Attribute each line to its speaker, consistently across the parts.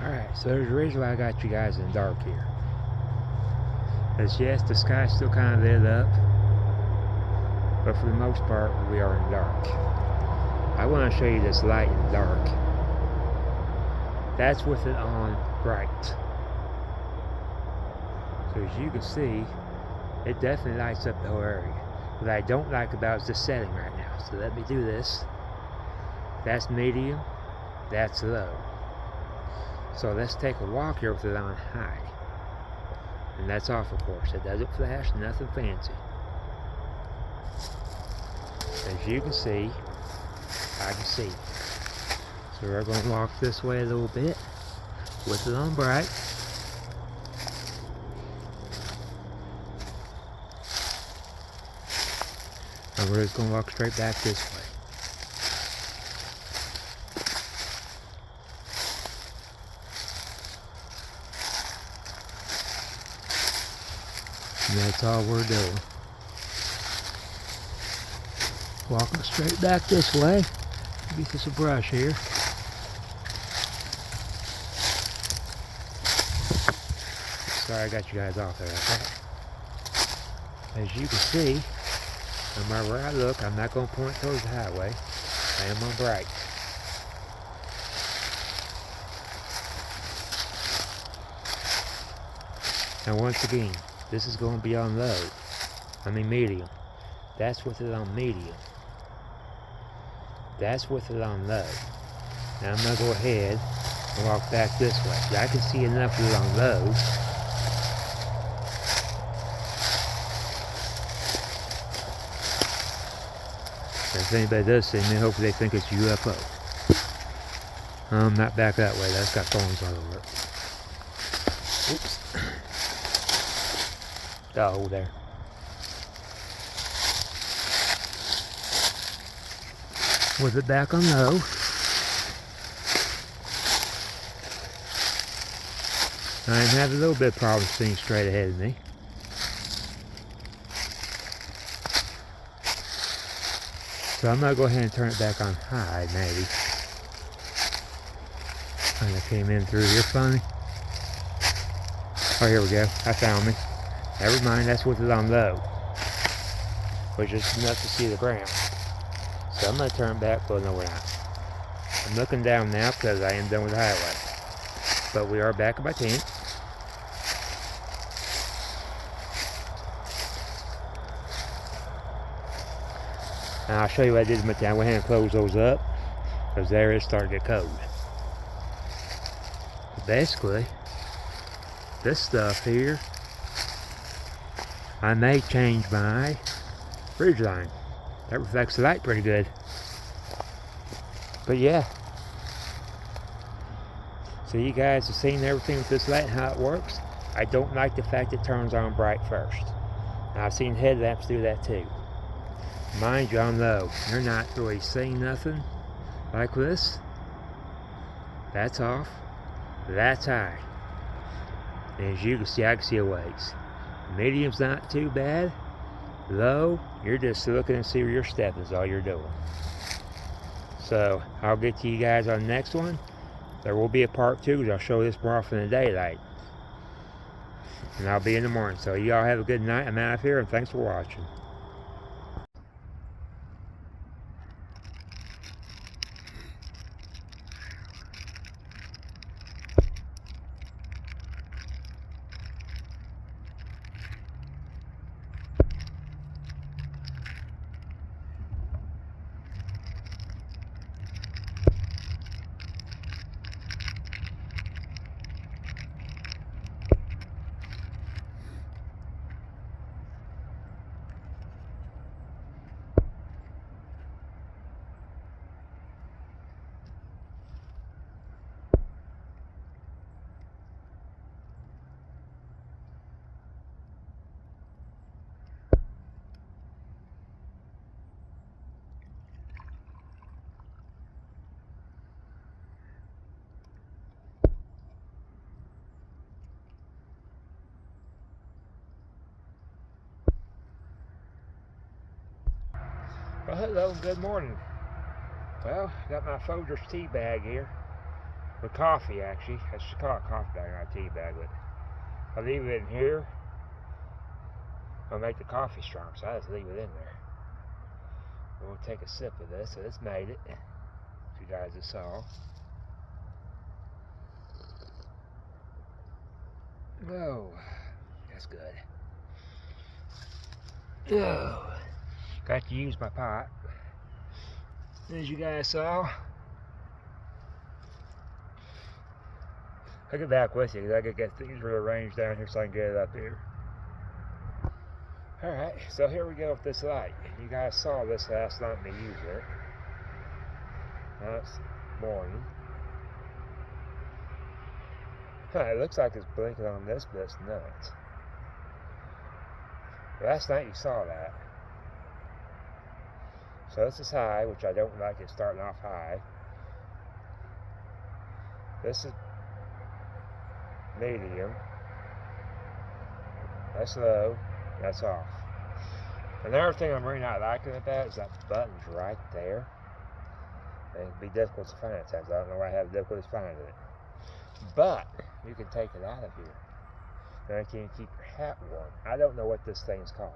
Speaker 1: Alright, so there's a reason why I got you guys in the dark here. Because yes, the sky's still kind of lit up, but for the most part, we are in the dark. I want to show you this light in the dark. That's with it on bright. So as you can see, it definitely lights up the whole area. What I don't like about is the setting right now. So let me do this. That's medium, that's low. So let's take a walk here with it on high. And that's off, of course. It doesn't flash, nothing fancy. As you can see, I can see. So we're going to walk this way a little bit with it on bright. And we're just going to walk straight back this way. And that's all we're doing. Walking straight back this way. Get this a brush here. Sorry I got you guys off there. Okay. As you can see, no matter where I look, I'm not going to point towards the highway. I am on bright. Now once again, this is going to be on low. I mean medium. That's with it on medium. That's with it on low. Now I'm going to go ahead and walk back this way. I can see enough of it on low. If anybody does see me, hopefully they think it's a UFO. Not back that way. That's got thorns all over it. Oops. Got a hole there. With it back on low. I'm having a little bit of problem seeing straight ahead of me. So I'm going to go ahead and turn it back on high, maybe. Kind of came in through here funny. Oh, here we go. I found me. Never mind, that's with it on low. Which is enough to see the ground. So I'm going to turn back, well, no, we're not. I'm looking down now because I am done with the highway. But we are back at my tent. And I'll show you what I did with my tent. I went ahead and closed those up because there it's starting to get cold. But basically, this stuff here, I may change my bridge line. That reflects the light pretty good. But yeah. So you guys have seen everything with this light and how it works. I don't like the fact it turns on bright first. Now, I've seen headlamps do that too. Mind you, on low. You're not really seeing nothing like this. That's off. That's high. And as you can see, I can see a ways. Medium's not too bad. Low, you're just looking to see where your step is, all you're doing. So I'll get to you guys on the next one. There will be a part 2 because I'll show this more often in the daylight. And I'll be in the morning. So y'all have a good night. I'm out of here and thanks for watching. Well, hello and good morning. Well, got my Folgers tea bag here. with coffee, actually. I should call it coffee bag, not a tea bag, but I leave it in here. I'll make the coffee strong, so I just leave it in there. And we'll take a sip of this. So this made it. You guys just saw. Oh, that's good. Oh, got to use my pot. As you guys saw. I'll get back with you because I gotta get things rearranged down here so I can get it up here. Alright, so here we go with this light. You guys saw this last night me use it. Now it's morning. It looks like it's blinking on this, but it's not. Last night you saw that. So this is high, which I don't like it starting off high. This is medium. That's low. That's off. Another thing I'm really not liking about that is that button's right there. And it can be difficult to find at times. I don't know why I have difficulty finding it. But you can take it out of here. Now you can keep your hat warm. I don't know what this thing's called.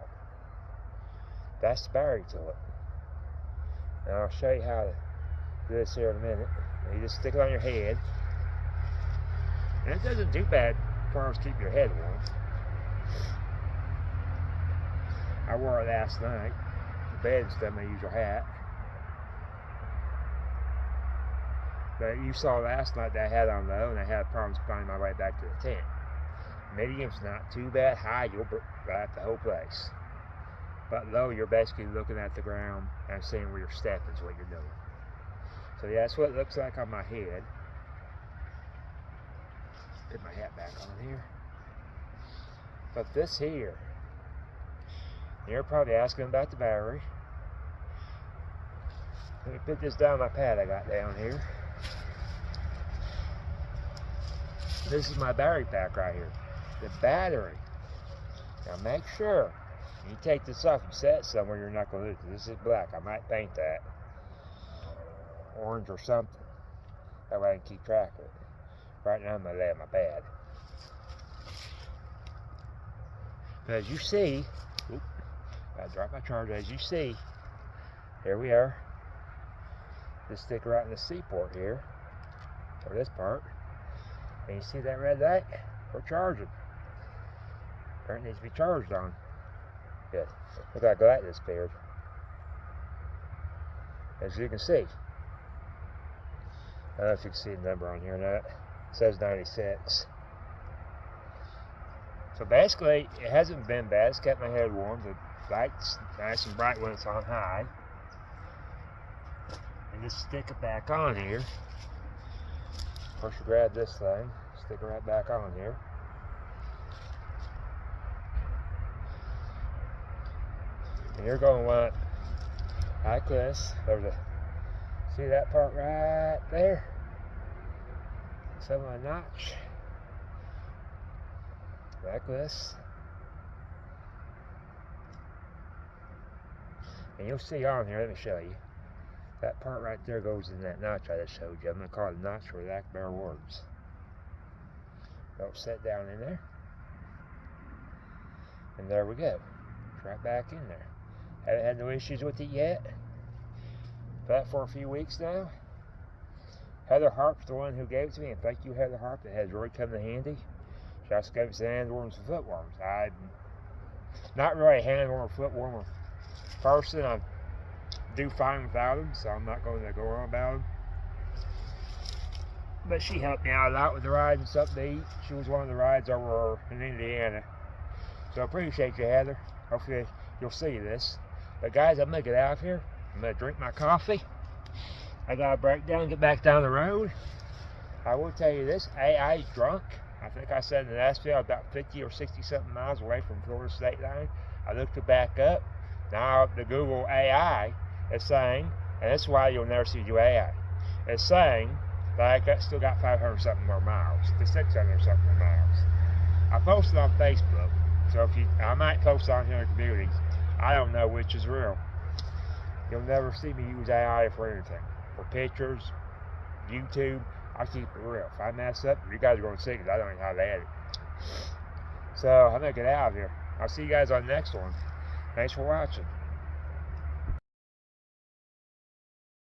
Speaker 1: That's the battery to it. And I'll show you how to do this here in a minute. You just stick it on your head. And it doesn't do bad as far as keep your head warm. I wore it last night. The bed instead of my usual hat. But you saw last night that I had on low and I had problems finding my way back to the tent. Medium's not too bad. High, you'll light the whole place. But low, you're basically looking at the ground and seeing where your step is, what you're doing. So yeah, that's what it looks like on my head. Put my hat back on here. But this here, you're probably asking about the battery. Let me put this down my pad I got down here. This is my battery pack right here. The battery. Now make sure you take this off and set it somewhere you're not going to lose it. This is black. I might paint that orange or something. That way I can keep track of it. Right now I'm going to lay on my pad. But as you see, I dropped my charger. As you see, here we are. Just stick right in the C port here, or this part. And you see that red light? We're charging. It needs to be charged on. Good. Look like light disappeared. As you can see. I don't know if you can see the number on here or not. It says 96. So basically, it hasn't been bad. It's kept my head warm. The light's nice and bright when it's on high. And just stick it back on here. First you grab this thing, stick it right back on here. And you're going to want, like this, see that part right there? Some of a notch. Like this. And you'll see on here, let me show you. That part right there goes in that notch I just showed you. I'm going to call it a notch for lack of better words. Don't set down in there. And there we go. It's right back in there. Haven't had no issues with it yet. That for a few weeks now. Heather Harp's the one who gave it to me, and thank you, Heather Harp. It has really come in handy. She also gave me some handworms and footworms. I'm not really a handworm or footworm person. I do fine without them, so I'm not going to go on about them. But she helped me out a lot with the ride and something to eat. She was one of the rides over in Indiana. So I appreciate you, Heather. Hopefully you'll see this. But guys, I'm going to get out of here. I'm going to drink my coffee. I got to break down and get back down the road. I will tell you this, AI's drunk. I think I said in the last video, about 50 or 60 something miles away from Florida State Line. I looked it back up. Now the Google AI is saying, and that's why you'll never see you AI, it's saying that I still got 500 something more miles to 600 something more miles. I posted on Facebook, so I might post on here in the community. I don't know which is real. You'll never see me use AI for anything. For pictures, YouTube, I keep it real. If I mess up, you guys are going to see because I don't know how to edit. So I'm going to get out of here. I'll see you guys on the next one. Thanks for watching.